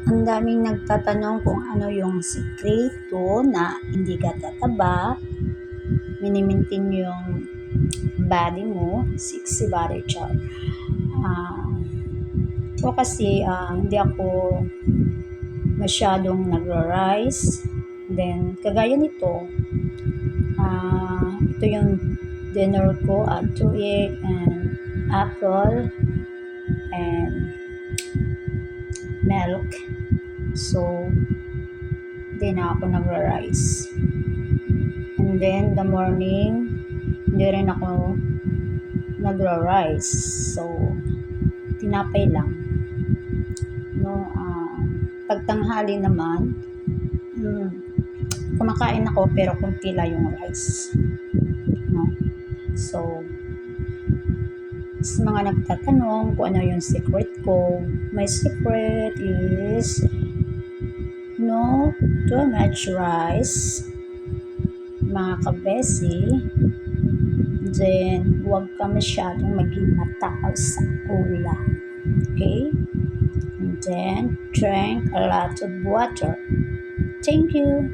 Ang daming nagtatanong kung ano yung sikreto na hindi ka tataba, mini-maintain yung body mo, sexy body char. Ah, Ako kasi hindi ako masyadong nagra-rise. Then, kagaya nito, ito yung dinner ko at 2 egg and apple and milk. So, hindi na ako nagra-rise. And then, the morning, hindi rin ako nagra-rise. So, tinapay lang. No, pagtanghali naman, kumakain ako pero kunti lang yung rice. No? So, sa mga nagtatanong kung ano yung secret ko, my secret is no too much rice, mga kabesi. Then, huwag ka masyadong maging mataas sa ulam. Okay? And then, drink a lot of water. Thank you.